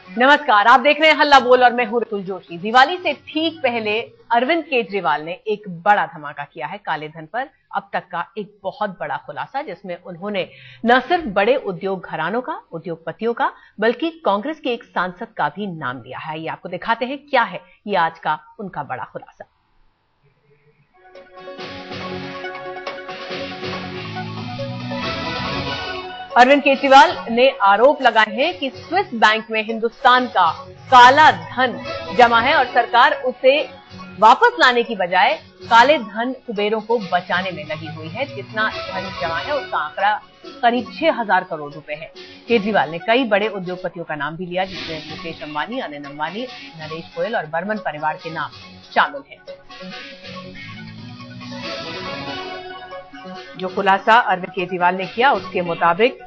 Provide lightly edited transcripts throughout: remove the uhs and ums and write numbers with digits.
नमस्कार, आप देख रहे हैं हल्ला बोल और मैं हूं ऋतुल जोशी। दिवाली से ठीक पहले अरविंद केजरीवाल ने एक बड़ा धमाका किया है काले धन पर। अब तक का एक बहुत बड़ा खुलासा, जिसमें उन्होंने न सिर्फ बड़े उद्योग घरानों का, उद्योगपतियों का, बल्कि कांग्रेस के एक सांसद का भी नाम लिया है। ये आपको दिखाते हैं क्या है ये आज का उनका बड़ा खुलासा। अरविंद केजरीवाल ने आरोप लगाए हैं कि स्विस बैंक में हिंदुस्तान का काला धन जमा है और सरकार उसे वापस लाने की बजाय काले धन कुबेरों को बचाने में लगी हुई है। जितना धन जमा है उसका आंकड़ा करीब 6,000 करोड़ रुपए है। केजरीवाल ने कई बड़े उद्योगपतियों का नाम भी लिया, जिसमें मुकेश अंबानी, अनिल अंबानी, नरेश गोयल और बर्मन परिवार के नाम शामिल हैं। जो खुलासा अरविंद केजरीवाल ने किया उसके मुताबिक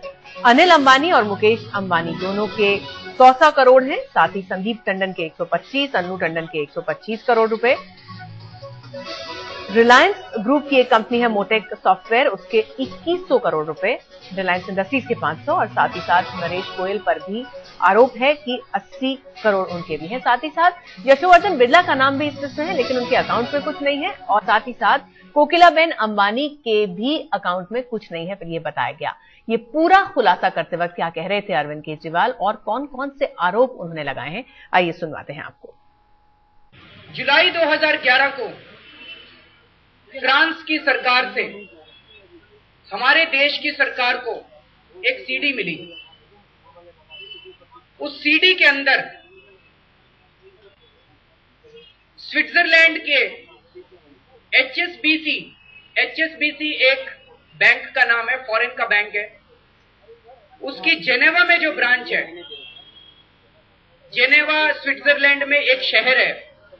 अनिल अंबानी और मुकेश अंबानी दोनों के 100 करोड़ हैं। साथ ही संदीप टंडन के 125, अन्नू टंडन के 125 करोड़ रुपए। रिलायंस ग्रुप की एक कंपनी है मोटेक सॉफ्टवेयर, उसके 2100 करोड़ रुपए। रिलायंस इंडस्ट्रीज के 500 और साथ ही साथ नरेश गोयल पर भी आरोप है कि 80 करोड़ उनके भी हैं। साथ ही साथ यशोवर्धन बिरला का नाम भी इस लिस्ट में है, लेकिन उनके अकाउंट में कुछ नहीं है। और साथ ही साथ कोकिलाबेन अंबानी के भी अकाउंट में कुछ नहीं है, फिर ये बताया गया। ये पूरा खुलासा करते वक्त क्या कह रहे थे अरविंद केजरीवाल और कौन कौन से आरोप उन्होंने लगाए हैं, आइए सुनवाते हैं आपको। जुलाई 2011 को फ्रांस की सरकार से हमारे देश की सरकार को एक सीडी मिली। उस सीडी के अंदर स्विट्जरलैंड के HSBC एक बैंक का नाम है, फॉरेन का बैंक है। उसकी जेनेवा में जो ब्रांच है, जेनेवा स्विट्जरलैंड में एक शहर है,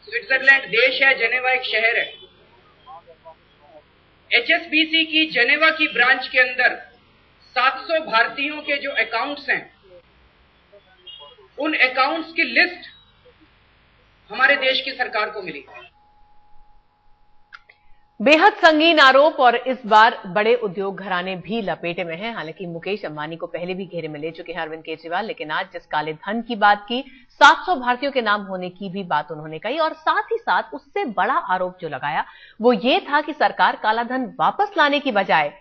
स्विट्जरलैंड देश है, जेनेवा एक शहर है। HSBC की जेनेवा की ब्रांच के अंदर 700 भारतीयों के जो अकाउंट्स हैं, उन अकाउंट्स की लिस्ट हमारे देश की सरकार को मिली। बेहद संगीन आरोप और इस बार बड़े उद्योग घराने भी लपेटे में हैं। हालांकि मुकेश अंबानी को पहले भी घेरे में ले चुके हैं अरविंद केजरीवाल, लेकिन आज जिस काले धन की बात की, 700 भारतीयों के नाम होने की भी बात उन्होंने कही। और साथ ही साथ उससे बड़ा आरोप जो लगाया वो ये था कि सरकार काला धन वापस लाने की बजाय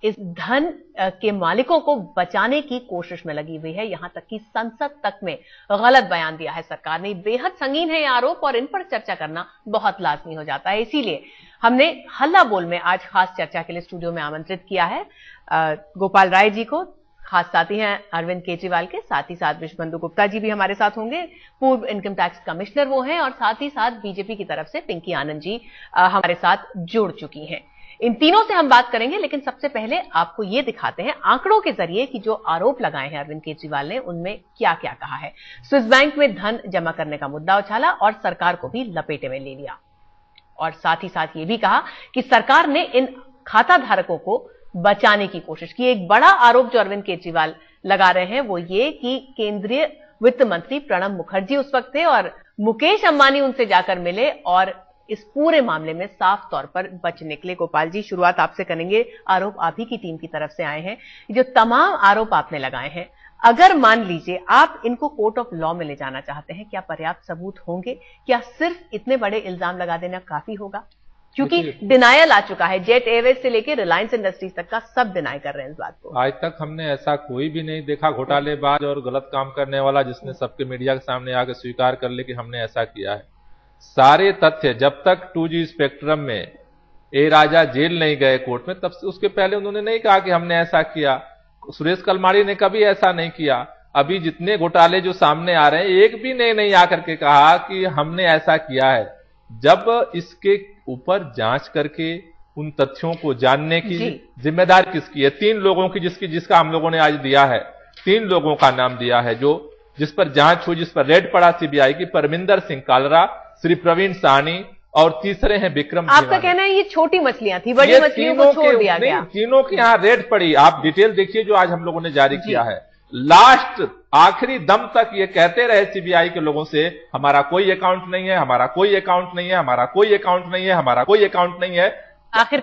इस धन के मालिकों को बचाने की कोशिश में लगी हुई है। यहां तक कि संसद तक में गलत बयान दिया है सरकार ने। बेहद संगीन है ये आरोप और इन पर चर्चा करना बहुत लाजमी हो जाता है। इसीलिए हमने हल्ला बोल में आज खास चर्चा के लिए स्टूडियो में आमंत्रित किया है गोपाल राय जी को, खास साथी हैं अरविंद केजरीवाल के। साथ ही साथ विश्वबंधु गुप्ता जी भी हमारे साथ होंगे, पूर्व इनकम टैक्स कमिश्नर वो हैं। और साथ ही साथ बीजेपी की तरफ से पिंकी आनंद जी हमारे साथ जुड़ चुकी हैं। इन तीनों से हम बात करेंगे, लेकिन सबसे पहले आपको ये दिखाते हैं आंकड़ों के जरिए कि जो आरोप लगाए हैं अरविंद केजरीवाल ने उनमें क्या क्या कहा है। स्विस बैंक में धन जमा करने का मुद्दा उछाला और सरकार को भी लपेटे में ले लिया। और साथ ही साथ ये भी कहा कि सरकार ने इन खाता धारकों को बचाने की कोशिश की। एक बड़ा आरोप जो अरविंद केजरीवाल लगा रहे हैं वो ये कि केंद्रीय वित्त मंत्री प्रणब मुखर्जी उस वक्त थे और मुकेश अंबानी उनसे जाकर मिले और इस पूरे मामले में साफ तौर पर बच निकले। गोपाल जी, शुरुआत आपसे करेंगे। आरोप आप ही की टीम की तरफ से आए हैं। जो तमाम आरोप आपने लगाए हैं, अगर मान लीजिए आप इनको कोर्ट ऑफ लॉ में ले जाना चाहते हैं, क्या पर्याप्त सबूत होंगे? क्या सिर्फ इतने बड़े इल्जाम लगा देना काफी होगा? क्योंकि डिनायल आ चुका है, जेट एयरवेज से लेकर रिलायंस इंडस्ट्रीज तक का सब डिनाई कर रहे हैं इस बात को। आज तक हमने ऐसा कोई भी नहीं देखा घोटालेबाज और गलत काम करने वाला जिसने सबके मीडिया के सामने आकर स्वीकार कर ले कि हमने ऐसा किया है। सारे तथ्य जब तक 2G स्पेक्ट्रम में ए राजा जेल नहीं गए कोर्ट में, तब से उसके पहले उन्होंने नहीं कहा कि हमने ऐसा किया। सुरेश कलमाड़ी ने कभी ऐसा नहीं किया। अभी जितने घोटाले जो सामने आ रहे हैं, एक भी ने नहीं आकर के कहा कि हमने ऐसा किया है। जब इसके ऊपर जांच करके उन तथ्यों को जानने की जिम्मेदारी किसकी है? 3 लोगों की, जिसका हम लोगों ने आज दिया है। 3 लोगों का नाम दिया है जो जिस पर जांच हुई, जिस पर रेड पड़ा सीबीआई की, परमिंदर सिंह कालरा, श्री प्रवीण साहनी और तीसरे हैं विक्रम। आपका कहना है ये छोटी मछलियां थी, बड़ी मछलियों को छोड़ दिया गया? तीनों की यहाँ रेड पड़ी। आप डिटेल देखिए जो आज हम लोगों ने जारी किया है। लास्ट आखिरी दम तक ये कहते रहे सीबीआई के लोगों से, हमारा कोई अकाउंट नहीं है, हमारा कोई अकाउंट नहीं है, हमारा कोई अकाउंट नहीं है, हमारा कोई अकाउंट नहीं है। आखिर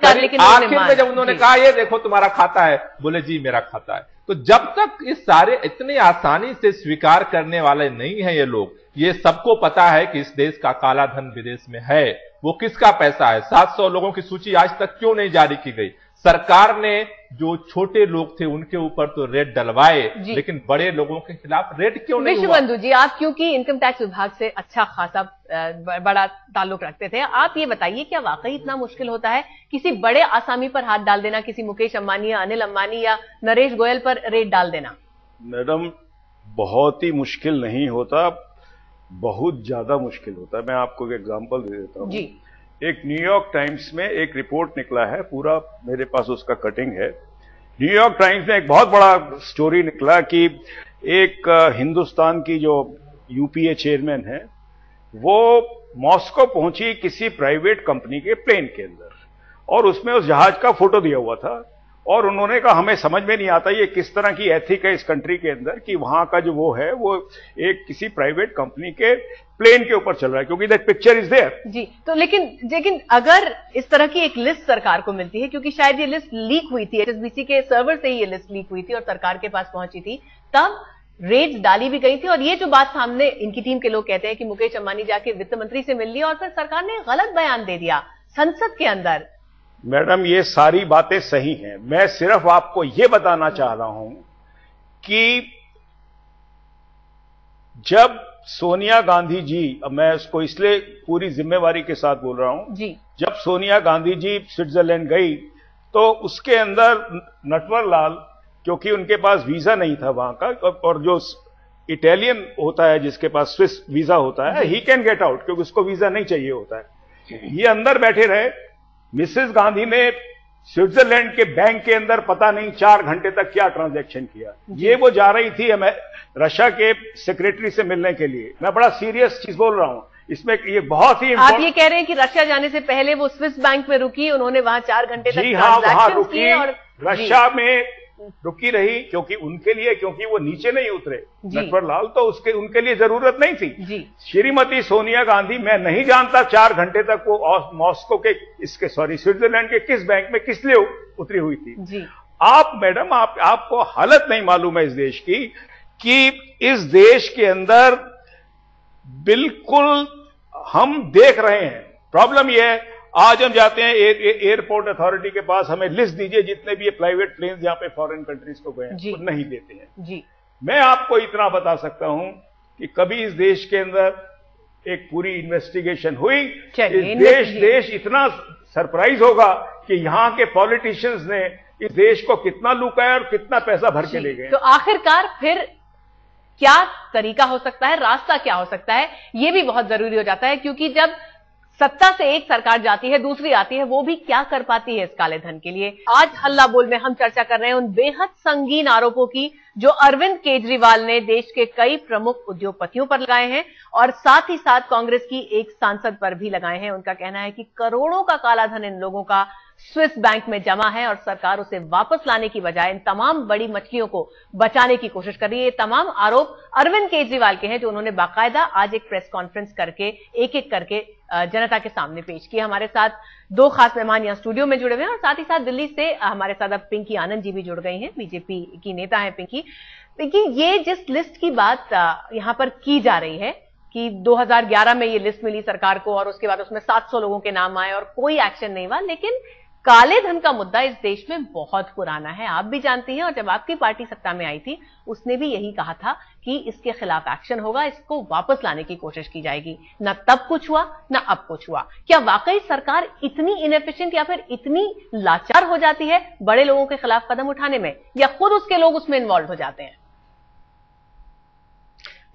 में जब उन्होंने कहा ये देखो तुम्हारा खाता है, बोले जी मेरा खाता है। तो जब तक इस सारे इतने आसानी से स्वीकार करने वाले नहीं है ये लोग, ये सबको पता है कि इस देश का काला धन विदेश में है, वो किसका पैसा है। 700 लोगों की सूची आज तक क्यों नहीं जारी की गई? सरकार ने जो छोटे लोग थे उनके ऊपर तो रेड डलवाए, लेकिन बड़े लोगों के खिलाफ रेड क्यों नहीं हुआ? विश्वबंधु जी, आप क्योंकि इनकम टैक्स विभाग से अच्छा खासा बड़ा ताल्लुक रखते थे, आप ये बताइए क्या वाकई इतना मुश्किल होता है किसी बड़े आसामी पर हाथ डाल देना, किसी मुकेश अंबानी या अनिल अंबानी या नरेश गोयल पर रेड डाल देना? मैडम, बहुत ही मुश्किल नहीं होता, बहुत ज्यादा मुश्किल होता है। मैं आपको एक एग्जांपल दे देता हूं जी। एक न्यूयॉर्क टाइम्स में एक रिपोर्ट निकला है, पूरा मेरे पास उसका कटिंग है। न्यूयॉर्क टाइम्स में एक बहुत बड़ा स्टोरी निकला कि एक हिंदुस्तान की जो यूपीए चेयरमैन है वो मॉस्को पहुंची किसी प्राइवेट कंपनी के प्लेन के अंदर, और उसमें उस जहाज का फोटो दिया हुआ था, और उन्होंने कहा हमें समझ में नहीं आता ये किस तरह की एथिक है इस कंट्री के अंदर कि वहां का जो वो है वो एक किसी प्राइवेट कंपनी के प्लेन के ऊपर चल रहा है, क्योंकि दैट पिक्चर इज देयर जी। तो लेकिन अगर इस तरह की एक लिस्ट सरकार को मिलती है, क्योंकि शायद ये लिस्ट लीक हुई थी, एचएसबीसी के सर्वर से ही ये लिस्ट लीक हुई थी और सरकार के पास पहुंची थी, तब रेड्स डाली भी गई थी, और ये जो बात सामने इनकी टीम के लोग कहते हैं कि मुकेश अंबानी जाके वित्त मंत्री से मिल लिया और फिर सरकार ने गलत बयान दे दिया संसद के अंदर। मैडम, ये सारी बातें सही हैं, मैं सिर्फ आपको ये बताना चाह रहा हूं कि जब सोनिया गांधी जी, अब मैं उसको इसलिए पूरी जिम्मेवारी के साथ बोल रहा हूं जी, जब सोनिया गांधी जी स्विट्जरलैंड गई तो उसके अंदर नटवर लाल, क्योंकि उनके पास वीजा नहीं था वहां का, और जो इटालियन होता है जिसके पास स्विस वीजा होता है, ही कैन गेट आउट, क्योंकि उसको वीजा नहीं चाहिए होता है, ये अंदर बैठे रहे। मिसेस गांधी ने स्विट्जरलैंड के बैंक के अंदर पता नहीं 4 घंटे तक क्या ट्रांजैक्शन किया। ये वो जा रही थी रशिया के सेक्रेटरी से मिलने के लिए। मैं बड़ा सीरियस चीज बोल रहा हूं इसमें, ये बहुत ही आप ये कह रहे हैं कि रशिया जाने से पहले वो स्विस बैंक में रुकी, उन्होंने वहां 4 घंटे तक ट्रांजैक्शन किए और रशिया में रुकी रही, क्योंकि उनके लिए, क्योंकि वो नीचे नहीं उतरे नटवर लाल, तो उनके लिए जरूरत नहीं थी। श्रीमती सोनिया गांधी, मैं नहीं जानता 4 घंटे तक वो मॉस्को के स्विट्जरलैंड के किस बैंक में किस लिए उतरी हुई थी। आप मैडम, आपको हालत नहीं मालूम है इस देश की, कि इस देश के अंदर बिल्कुल हम देख रहे हैं। प्रॉब्लम यह है, आज हम जाते हैं एयरपोर्ट अथॉरिटी के पास, हमें लिस्ट दीजिए जितने भी ये प्राइवेट प्लेन जहां पे फॉरेन कंट्रीज को गए हैं, वो नहीं देते हैं जी। मैं आपको इतना बता सकता हूं कि कभी इस देश के अंदर एक पूरी इन्वेस्टिगेशन हुई, देश इतना सरप्राइज होगा कि यहां के पॉलिटिशियंस ने इस देश को कितना लुकाया और कितना पैसा भर के ले गए। तो आखिरकार फिर क्या तरीका हो सकता है, रास्ता क्या हो सकता है, यह भी बहुत जरूरी हो जाता है, क्योंकि जब सत्ता से एक सरकार जाती है दूसरी आती है, वो भी क्या कर पाती है इस काले धन के लिए। आज हल्ला बोल में हम चर्चा कर रहे हैं उन बेहद संगीन आरोपों की जो अरविंद केजरीवाल ने देश के कई प्रमुख उद्योगपतियों पर लगाए हैं और साथ ही साथ कांग्रेस की एक सांसद पर भी लगाए हैं। उनका कहना है कि करोड़ों का काला धन इन लोगों का स्विस बैंक में जमा है और सरकार उसे वापस लाने की बजाय इन तमाम बड़ी मछलियों को बचाने की कोशिश कर रही है। ये तमाम आरोप अरविंद केजरीवाल के हैं, जो उन्होंने बाकायदा आज एक प्रेस कॉन्फ्रेंस करके एक एक करके जनता के सामने पेश किया। हमारे साथ 2 खास मेहमान यहां स्टूडियो में जुड़े हुए हैं और साथ ही साथ दिल्ली से हमारे साथ अब पिंकी आनंद जी भी जुड़ गई हैं, बीजेपी की नेता है पिंकी, ये जिस लिस्ट की बात यहां पर की जा रही है कि 2011 में ये लिस्ट मिली सरकार को और उसके बाद उसमें 700 लोगों के नाम आए और कोई एक्शन नहीं हुआ, लेकिन काले धन का मुद्दा इस देश में बहुत पुराना है, आप भी जानती हैं। और जब आपकी पार्टी सत्ता में आई थी उसने भी यही कहा था कि इसके खिलाफ एक्शन होगा, इसको वापस लाने की कोशिश की जाएगी। न तब कुछ हुआ न अब कुछ हुआ। क्या वाकई सरकार इतनी इनएफिशिएंट या फिर इतनी लाचार हो जाती है बड़े लोगों के खिलाफ कदम उठाने में, या खुद उसके लोग उसमें इन्वॉल्व हो जाते हैं?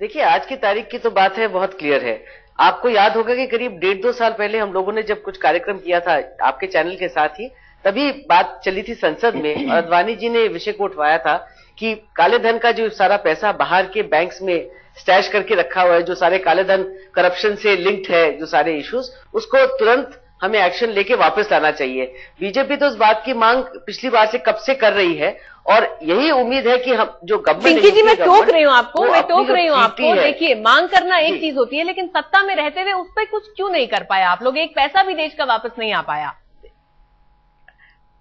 देखिए, आज की तारीख की तो बात है बहुत क्लियर है। आपको याद होगा कि करीब 1.5-2 साल पहले हम लोगों ने जब कुछ कार्यक्रम किया था आपके चैनल के साथ ही, तभी बात चली थी संसद में और अडवाणी जी ने विषय को उठवाया था कि काले धन का जो सारा पैसा बाहर के बैंक्स में स्टैश करके रखा हुआ है, जो सारे काले धन करप्शन से लिंक्ड है, जो सारे इश्यूज, उसको तुरंत हमें एक्शन लेके वापस लाना चाहिए। बीजेपी तो इस बात की मांग पिछली बार से कब से कर रही है और यही उम्मीद है कि हम जो गवर्नमेंट, पिंकी जी मैं टोक रही हूं आपको, देखिए मांग करना एक चीज होती है, लेकिन सत्ता में रहते हुए उस पर कुछ क्यों नहीं कर पाया आप लोग? एक पैसा भी देश का वापस नहीं आ पाया।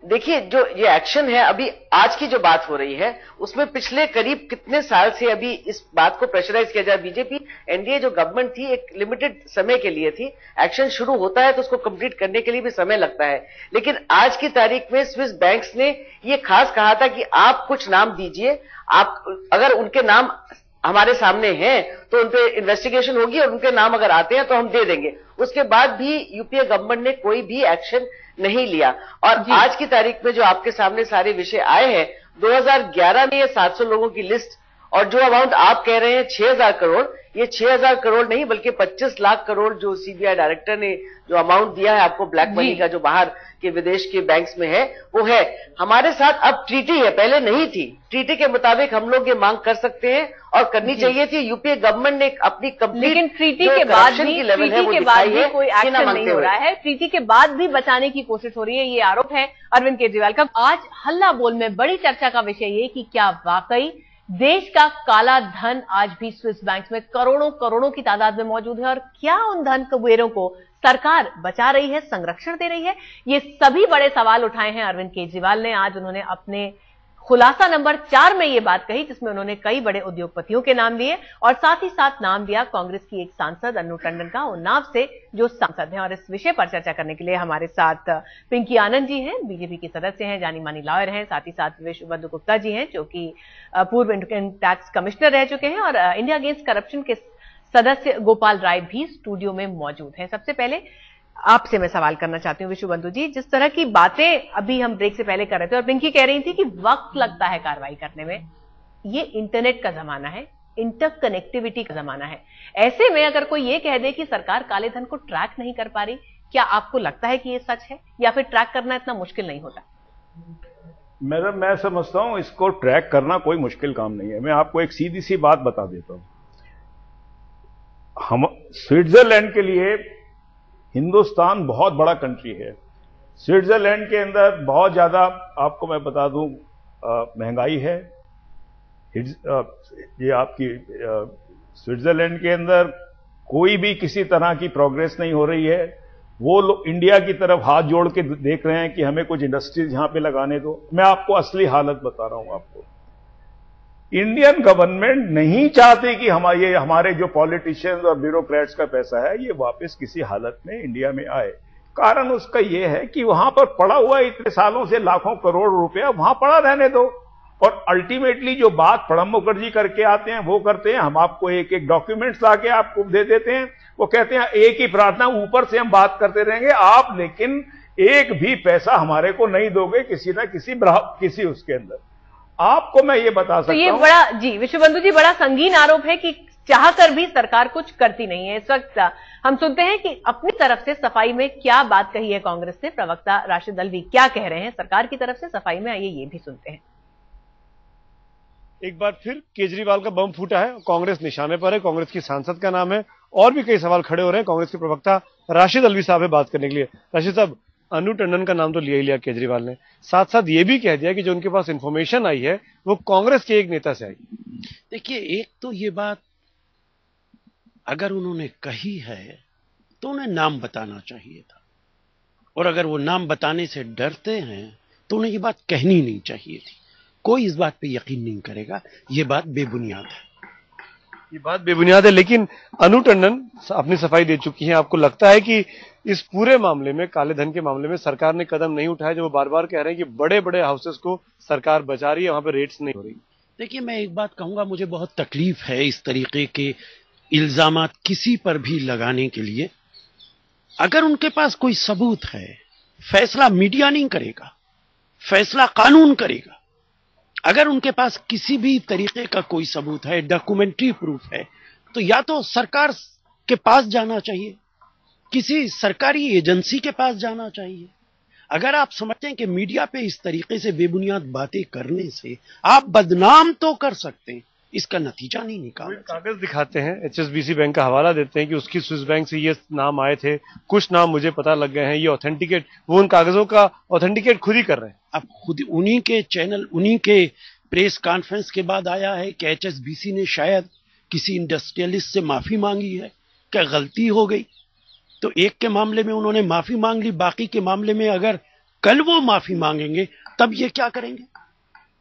देखिए, जो ये एक्शन है, अभी आज की जो बात हो रही है उसमें पिछले करीब कितने साल से अभी इस बात को प्रेशराइज किया जाए। बीजेपी एनडीए जो गवर्नमेंट थी एक लिमिटेड समय के लिए थी, एक्शन शुरू होता है तो उसको कंप्लीट करने के लिए भी समय लगता है। लेकिन आज की तारीख में स्विस बैंक्स ने ये खास कहा था कि आप कुछ नाम दीजिए, आप अगर उनके नाम हमारे सामने हैं तो उनपे इन्वेस्टिगेशन होगी और उनके नाम अगर आते हैं तो हम दे देंगे। उसके बाद भी यूपीए गवर्नमेंट ने कोई भी एक्शन नहीं लिया। और आज की तारीख में जो आपके सामने सारे विषय आए हैं, 2011 में ये 700 लोगों की लिस्ट, और जो अमाउंट आप कह रहे हैं 6000 करोड़, ये 6000 करोड़ नहीं बल्कि 25 लाख करोड़ जो सीबीआई डायरेक्टर ने जो अमाउंट दिया है आपको ब्लैक मनी का, जो बाहर के विदेश के बैंक्स में है, वो है। हमारे साथ अब ट्रीटी है, पहले नहीं थी। ट्रीटी के मुताबिक हम लोग ये मांग कर सकते हैं और करनी चाहिए थी। यूपीए गवर्नमेंट ने अपनी कंप्लीट, लेकिन ट्रीटी के बाद भी कोई एक्शन नहीं हो रहा है। ट्रीटी के बाद भी बचाने की कोशिश हो रही है, ये आरोप है अरविंद केजरीवाल का। आज हल्ला बोल में बड़ी चर्चा का विषय ये कि क्या वाकई देश का काला धन आज भी स्विस बैंक में करोड़ों करोड़ों की तादाद में मौजूद है, और क्या उन धन कुबेरों को सरकार बचा रही है, संरक्षण दे रही है? ये सभी बड़े सवाल उठाए हैं अरविंद केजरीवाल ने। आज उन्होंने अपने खुलासा नंबर 4 में ये बात कही, जिसमें उन्होंने कई बड़े उद्योगपतियों के नाम लिए और साथ ही साथ नाम दिया कांग्रेस की एक सांसद अन्नू टंडन का, उन्नाव से जो सांसद हैं। और इस विषय पर चर्चा करने के लिए हमारे साथ पिंकी आनंद जी हैं, बीजेपी की सदस्य हैं, जानी मानी लॉयर हैं, साथ ही साथ विश्वबंधु गुप्ता जी हैं जो कि पूर्व इनकम टैक्स कमिश्नर रह चुके हैं, और इंडिया अगेंस्ट करप्शन के सदस्य गोपाल राय भी स्टूडियो में मौजूद हैं। सबसे पहले आपसे मैं सवाल करना चाहती हूं विश्वबंधु जी, जिस तरह की बातें अभी हम ब्रेक से पहले कर रहे थे और पिंकी कह रही थी कि वक्त लगता है कार्रवाई करने में, ये इंटरनेट का जमाना है, इंटरकनेक्टिविटी का जमाना है। ऐसे में अगर कोई ये कह दे कि सरकार काले धन को ट्रैक नहीं कर पा रही, क्या आपको लगता है कि ये सच है या फिर ट्रैक करना इतना मुश्किल नहीं होता? मैडम, मैं समझता हूं इसको ट्रैक करना कोई मुश्किल काम नहीं है। मैं आपको एक सीधी सी बात बता देता हूं। हम स्विट्जरलैंड के लिए हिंदुस्तान बहुत बड़ा कंट्री है। स्विट्जरलैंड के अंदर बहुत ज्यादा, आपको मैं बता दूं, महंगाई है। ये आपकी स्विट्जरलैंड के अंदर कोई भी किसी तरह की प्रोग्रेस नहीं हो रही है। वो लोग इंडिया की तरफ हाथ जोड़ के देख रहे हैं कि हमें कुछ इंडस्ट्रीज यहां पे लगाने दो। मैं आपको असली हालत बता रहा हूं। आपको इंडियन गवर्नमेंट नहीं चाहती कि हमारे जो पॉलिटिशियंस और ब्यूरोक्रेट्स का पैसा है ये वापस किसी हालत में इंडिया में आए। कारण उसका यह है कि वहां पर पड़ा हुआ इतने सालों से लाखों करोड़ रुपया वहां पड़ा रहने दो, और अल्टीमेटली जो बात प्रणब मुखर्जी करके आते हैं वो करते हैं। हम आपको एक एक डॉक्यूमेंट्स लाके आपको दे देते हैं। वो कहते हैं एक ही प्रार्थना, ऊपर से हम बात करते रहेंगे, आप लेकिन एक भी पैसा हमारे को नहीं दोगे किसी ना किसी उसके अंदर। आपको मैं ये बता सकता हूं, तो ये बड़ा जी विश्वबंधु जी बड़ा संगीन आरोप है कि चाहकर भी सरकार कुछ करती नहीं है। इस वक्त हम सुनते हैं कि अपनी तरफ से सफाई में क्या बात कही है कांग्रेस ने। प्रवक्ता राशिद अल्वी क्या कह रहे हैं सरकार की तरफ से सफाई में, आइए ये भी सुनते हैं। एक बार फिर केजरीवाल का बम फूटा है, कांग्रेस निशाने पर है, कांग्रेस की सांसद का नाम है, और भी कई सवाल खड़े हो रहे हैं। कांग्रेस के प्रवक्ता राशिद अल्वी साहब है बात करने के लिए। राशिद साहब, अन्नू टंडन का नाम तो लिया ही लिया केजरीवाल ने, साथ साथ ये भी कह दिया कि जो उनके पास इंफॉर्मेशन आई है वो कांग्रेस के एक नेता से आई। देखिए, एक तो ये बात अगर उन्होंने कही है तो उन्हें नाम बताना चाहिए था, और अगर वो नाम बताने से डरते हैं तो उन्हें ये बात कहनी नहीं चाहिए थी। कोई इस बात पे यकीन नहीं करेगा, ये बात बेबुनियाद है। ये बात बेबुनियाद है, लेकिन अन्नू टंडन अपनी सफाई दे चुकी है। आपको लगता है कि इस पूरे मामले में, काले धन के मामले में, सरकार ने कदम नहीं उठाया? जो वो बार बार कह रहे हैं कि बड़े बड़े हाउसेस को सरकार बचा रही है, वहां पे रेट्स नहीं हो रही। देखिए, मैं एक बात कहूंगा, मुझे बहुत तकलीफ है इस तरीके के इल्जामात किसी पर भी लगाने के लिए। अगर उनके पास कोई सबूत है, फैसला मीडिया नहीं करेगा, फैसला कानून करेगा। अगर उनके पास किसी भी तरीके का कोई सबूत है, डॉक्यूमेंट्री प्रूफ है, तो या तो सरकार के पास जाना चाहिए, किसी सरकारी एजेंसी के पास जाना चाहिए। अगर आप समझते हैं कि मीडिया पे इस तरीके से बेबुनियाद बातें करने से आप बदनाम तो कर सकते हैं, इसका नतीजा नहीं निकाला। कागज दिखाते हैं, एचएसबीसी बैंक का हवाला देते हैं कि उसकी स्विस बैंक से ये नाम आए थे, कुछ नाम मुझे पता लग गए हैं, ये ऑथेंटिकेट, वो उन कागजों का ऑथेंटिकेट खुद ही कर रहे हैं। अब खुद उन्हीं के चैनल, उन्हीं के प्रेस कॉन्फ्रेंस के बाद आया है कि एचएसबीसी ने शायद किसी इंडस्ट्रियलिस्ट से माफी मांगी है, क्या गलती हो गई। तो एक के मामले में उन्होंने माफी मांग ली, बाकी के मामले में अगर कल वो माफी मांगेंगे, तब ये क्या करेंगे?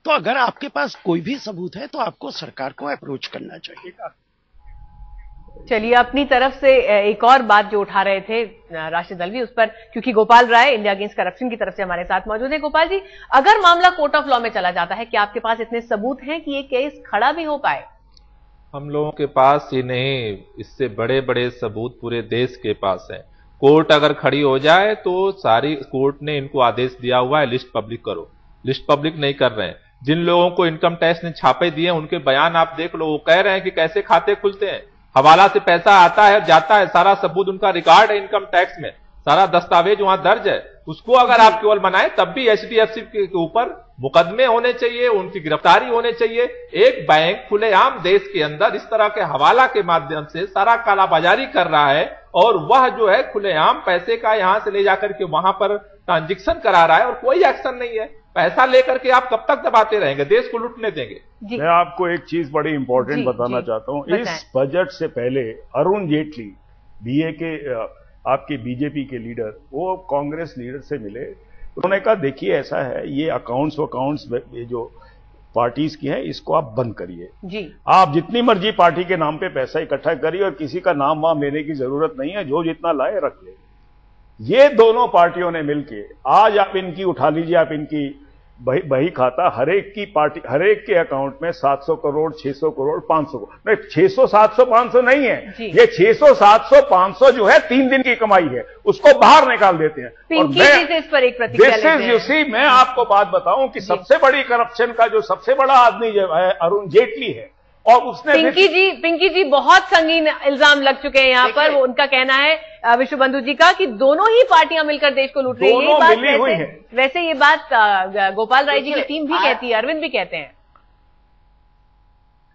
तो अगर आपके पास कोई भी सबूत है तो आपको सरकार को अप्रोच करना चाहिए। चलिए, अपनी तरफ से एक और बात जो उठा रहे थे राशिद अल्वी, उस पर क्योंकि Gopal Rai India against corruption की तरफ से हमारे साथ मौजूद है। गोपाल जी, अगर मामला कोर्ट ऑफ लॉ में चला जाता है, क्या आपके पास इतने सबूत हैं कि ये केस खड़ा भी हो पाए? हम लोगों के पास ही नहीं, इससे बड़े बड़े सबूत पूरे देश के पास हैं। कोर्ट अगर खड़ी हो जाए तो सारी कोर्ट ने इनको आदेश दिया हुआ है लिस्ट पब्लिक करो, लिस्ट पब्लिक नहीं कर रहे हैं। जिन लोगों को इनकम टैक्स ने छापे दिए उनके बयान आप देख लो, वो कह रहे हैं कि कैसे खाते खुलते हैं, हवाला से पैसा आता है और जाता है, सारा सबूत उनका रिकॉर्ड है इनकम टैक्स में, सारा दस्तावेज वहां दर्ज है। उसको अगर आप केवल बनाए तब भी एचडीएफसी के ऊपर मुकदमे होने चाहिए, उनकी गिरफ्तारी होने चाहिए। एक बैंक खुलेआम देश के अंदर इस तरह के हवाला के माध्यम से सारा कालाबाजारी कर रहा है और वह जो है खुलेआम पैसे का यहां से ले जाकर के वहां पर ट्रांजेक्शन करा रहा है और कोई एक्शन नहीं है। पैसा लेकर के आप कब तक दबाते रहेंगे, देश को लूटने देंगे? मैं आपको एक चीज बड़ी इंपॉर्टेंट बताना चाहता हूं। इस बजट से पहले अरुण जेटली बीए के आपके बीजेपी के लीडर, वो कांग्रेस लीडर से मिले। उन्होंने कहा देखिए ऐसा है, ये अकाउंट्स ये जो पार्टीज की हैं इसको आप बंद करिए जी। आप जितनी मर्जी पार्टी के नाम पे पैसा इकट्ठा करिए और किसी का नाम वाम लेने की जरूरत नहीं है, जो जितना लाए रख ले। ये दोनों पार्टियों ने मिलके आज आप इनकी उठा लीजिए, आप इनकी बही खाता, हरेक की पार्टी, हरेक के अकाउंट में 700 करोड़, 600 करोड़, 500 करोड़, नहीं 600, 700, 500 नहीं है, ये 600, 700, 500 जो है 3 दिन की कमाई है, उसको बाहर निकाल देते हैं। और इस पर एक प्रतिक्रिया लेते हैं। यू सी, मैं आपको बात बताऊं कि सबसे बड़ी करप्शन का जो सबसे बड़ा आदमी जो है अरुण जेटली है, और उसने पिंकी जी बहुत संगीन इल्जाम लग चुके हैं यहाँ पर। वो उनका कहना है विश्व बंधु जी का कि दोनों ही पार्टियां मिलकर देश को लूट रही है। ये बात वैसे ये बात गोपाल राय जी की टीम भी कहती है, अरविंद भी कहते हैं।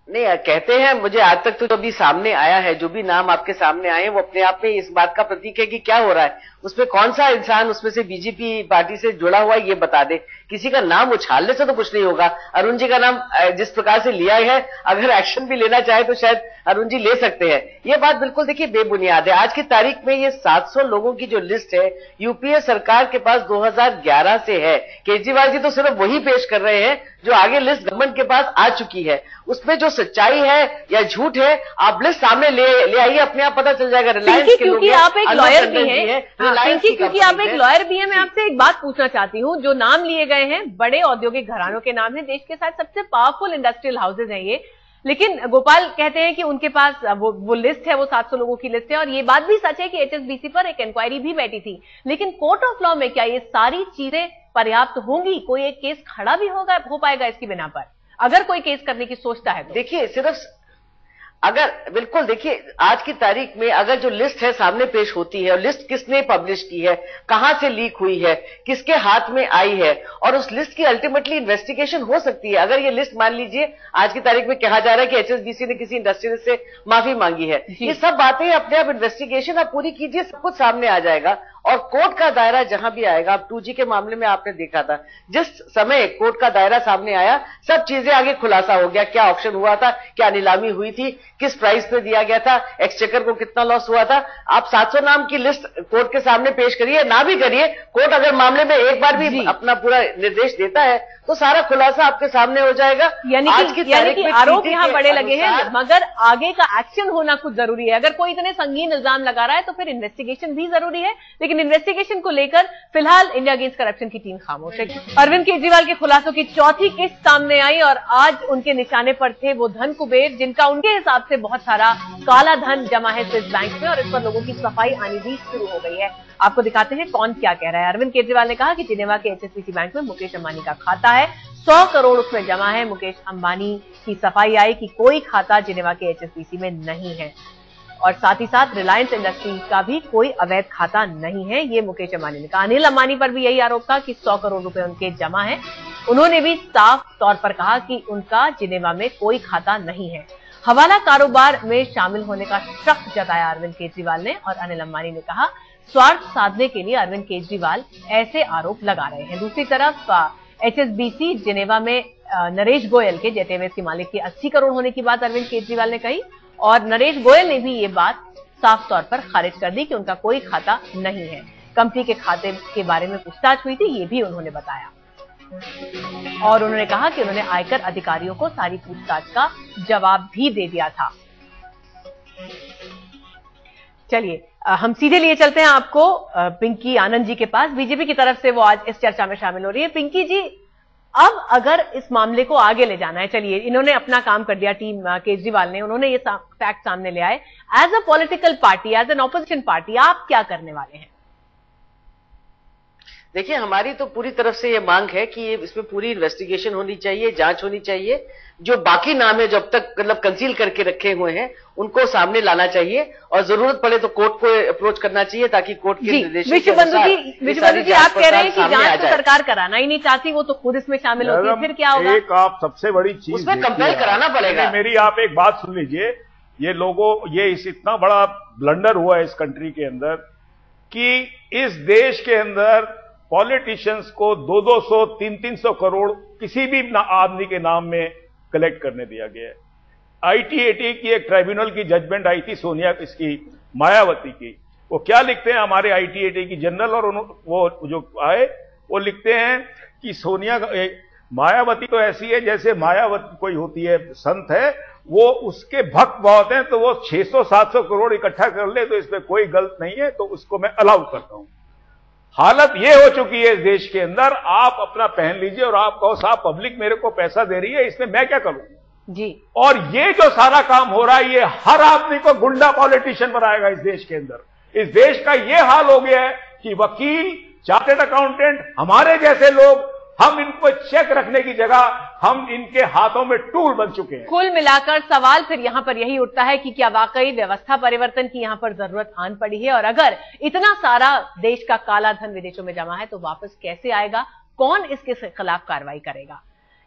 नहीं, कहते हैं, मुझे आज तक तो जो भी सामने आया है, जो भी नाम आपके सामने आए हैं, वो अपने आप में इस बात का प्रतीक है कि क्या हो रहा है। उसमें कौन सा इंसान उसमें से बीजेपी पार्टी से जुड़ा हुआ है ये बता दे। किसी का नाम उछालने से तो कुछ नहीं होगा। अरुण जी का नाम जिस प्रकार से लिया है, अगर एक्शन भी लेना चाहे तो शायद अरुण जी ले सकते हैं। ये बात बिल्कुल देखिए बेबुनियाद है। आज की तारीख में ये 700 लोगों की जो लिस्ट है यूपीए सरकार के पास 2011 से है। केजरीवाल जी तो सिर्फ वही पेश कर रहे हैं जो आगे लिस्ट गवर्नमेंट के पास आ चुकी है। उसमें जो सच्चाई है या झूठ है, आप लिस्ट सामने ले आइए, अपने आप पता चल जाएगा। रिलायंस के लोग, आप एक लॉयर भी हैं, क्योंकि आप एक लॉयर भी हैं, मैं आपसे एक बात पूछना चाहती हूँ। जो नाम लिए गए हैं बड़े औद्योगिक घरानों के नाम है, देश के साथ सबसे पावरफुल इंडस्ट्रियल हाउसेज हैं ये, लेकिन गोपाल कहते हैं कि उनके पास वो लिस्ट है, वो 700 लोगों की लिस्ट है। और ये बात भी सच है कि एचएसबीसी पर एक इंक्वायरी भी बैठी थी, लेकिन कोर्ट ऑफ लॉ में क्या ये सारी चीजें पर्याप्त होंगी? कोई एक केस खड़ा भी हो पाएगा इसकी बिना पर, अगर कोई केस करने की सोचता है तो? देखिए, सिर्फ अगर बिल्कुल देखिए, आज की तारीख में अगर जो लिस्ट है सामने पेश होती है, और लिस्ट किसने पब्लिश की है, कहां से लीक हुई है, किसके हाथ में आई है, और उस लिस्ट की अल्टीमेटली इन्वेस्टिगेशन हो सकती है। अगर ये लिस्ट मान लीजिए आज की तारीख में कहा जा रहा है कि एचएसबीसी ने किसी इंडस्ट्री से माफी मांगी है, ये सब बातें अपने आप इन्वेस्टिगेशन आप पूरी कीजिए, सब कुछ सामने आ जाएगा। और कोर्ट का दायरा जहां भी आएगा, अब 2G के मामले में आपने देखा था, जिस समय कोर्ट का दायरा सामने आया, सब चीजें आगे खुलासा हो गया। क्या ऑक्शन हुआ था, क्या नीलामी हुई थी, किस प्राइस पे दिया गया था, एक्सचेकर को कितना लॉस हुआ था। आप 700 नाम की लिस्ट कोर्ट के सामने पेश करिए, ना भी करिए, कोर्ट अगर मामले में एक बार भी अपना पूरा निर्देश देता है तो सारा खुलासा आपके सामने हो जाएगा। यानी कि आरोप यहाँ बड़े लगे हैं, मगर आगे का एक्शन होना कुछ जरूरी है। अगर कोई इतने संगीन इल्जाम लगा रहा है तो फिर इन्वेस्टिगेशन भी जरूरी है, लेकिन इन्वेस्टिगेशन को लेकर फिलहाल इंडिया अगेंस्ट करप्शन की टीम खामोश है। अरविंद केजरीवाल के खुलासों की चौथी किस्त सामने आई और आज उनके निशाने पर थे वो धन कुबेर, जिनका उनके हिसाब से बहुत सारा काला धन जमा है स्विस बैंक में, और इस पर लोगों की सफाई आनी भी शुरू हो गई है। आपको दिखाते हैं कौन क्या कह रहा है। अरविंद केजरीवाल ने कहा कि जिनेवा के एचएसबीसी बैंक में मुकेश अंबानी का खाता है, 100 करोड़ उसमें जमा है। मुकेश अंबानी की सफाई आई कि कोई खाता जिनेवा के एचएसबीसी में नहीं है, और साथ ही साथ रिलायंस इंडस्ट्रीज का भी कोई अवैध खाता नहीं है, ये मुकेश अंबानी ने कहा। अनिल अंबानी पर भी यही आरोप था कि 100 करोड़ रुपए उनके जमा है। उन्होंने भी साफ तौर पर कहा कि उनका जिनेवा में कोई खाता नहीं है। हवाला कारोबार में शामिल होने का शक जताया अरविंद केजरीवाल ने, और अनिल अंबानी ने कहा स्वार्थ साधने के लिए अरविंद केजरीवाल ऐसे आरोप लगा रहे हैं। दूसरी तरफ एचएसबीसी जिनेवा में नरेश गोयल के जेटेवेस के मालिक के 80 करोड़ होने की बात अरविंद केजरीवाल ने कही, और नरेश गोयल ने भी ये बात साफ तौर पर खारिज कर दी कि उनका कोई खाता नहीं है। कंपनी के खाते के बारे में पूछताछ हुई थी, ये भी उन्होंने बताया। और उन्होंने कहा कि उन्होंने आयकर अधिकारियों को सारी पूछताछ का जवाब भी दे दिया था। चलिए हम सीधे लिए चलते हैं आपको पिंकी आनंद जी के पास। बीजेपी की तरफ से वो आज इस चर्चा में शामिल हो रही है। पिंकी जी, अब अगर इस मामले को आगे ले जाना है, चलिए इन्होंने अपना काम कर दिया, टीम केजरीवाल ने, उन्होंने ये फैक्ट सामने ले आए। As a political party, as an opposition party, आप क्या करने वाले हैं? देखिए, हमारी तो पूरी तरफ से ये मांग है कि इसमें पूरी इन्वेस्टिगेशन होनी चाहिए, जांच होनी चाहिए। जो बाकी नाम है जो अब तक मतलब कंसील करके रखे हुए हैं उनको सामने लाना चाहिए और जरूरत पड़े तो कोर्ट को अप्रोच करना चाहिए ताकि कोर्ट के निर्देशों के अनुसार विश्वबंधु जी, आप कह रहे हैं कि जांच तो सरकार कराना ही नहीं चाहती, वो तो खुद इसमें शामिल होती है, फिर क्या होगा? एक आप सबसे बड़ी चीज उसमें कंपेल कराना पड़ेगा। मेरी आप एक बात सुन लीजिए, ये लोगों इतना बड़ा ब्लंडर हुआ है इस कंट्री के अंदर कि इस देश के अंदर पॉलिटिशियंस को 200-200, 300-300 करोड़ किसी भी आदमी के नाम में कलेक्ट करने दिया गया है। आईटीएटी की एक ट्राइब्यूनल की जजमेंट आई थी सोनिया इसकी मायावती की, वो क्या लिखते हैं हमारे आईटीएटी की जनरल, और वो जो आए वो लिखते हैं कि मायावती तो ऐसी है जैसे मायावती कोई होती है, संत है, वो उसके भक्त बहुत हैं, तो वो 600-700 करोड़ इकट्ठा कर ले तो इसमें कोई गलत नहीं है, तो उसको मैं अलाउ करता हूं। हालत ये हो चुकी है इस देश के अंदर, आप अपना पहन लीजिए और आप कहो साहब पब्लिक मेरे को पैसा दे रही है, इसमें मैं क्या करूं जी। और ये जो सारा काम हो रहा है, ये हर आदमी को गुंडा पॉलिटिशियन बनाएगा इस देश के अंदर। इस देश का ये हाल हो गया है कि वकील, चार्टर्ड अकाउंटेंट, हमारे जैसे लोग, हम इनको चेक रखने की जगह हम इनके हाथों में टूल बन चुके हैं। कुल मिलाकर सवाल फिर यहां पर यही उठता है कि क्या वाकई व्यवस्था परिवर्तन की यहां पर जरूरत आन पड़ी है, और अगर इतना सारा देश का काला धन विदेशों में जमा है तो वापस कैसे आएगा, कौन इसके खिलाफ कार्रवाई करेगा?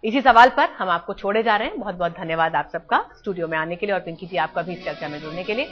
इसी सवाल पर हम आपको छोड़े जा रहे हैं। बहुत बहुत धन्यवाद आप सबका स्टूडियो में आने के लिए और पिंकी जी आपका भी इस चर्चा में जुड़ने के लिए।